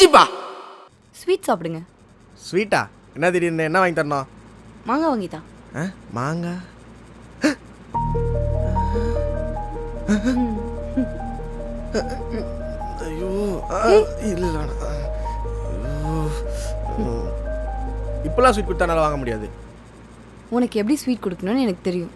மூஞ்சிப்பா. Sweet சாப்பிடுங்க. ஸ்வீட்டா? என்ன திடீர்னு என்ன வாங்கி தரணும்? மாங்காய் வாங்கித்தா. மாங்காய்? ஐயோ இல்லை இப்பெல்லாம் ஸ்வீட் கொடுத்தா வாங்க முடியாது. உனக்கு எப்படி ஸ்வீட் கொடுக்கணும்னு எனக்கு தெரியும்.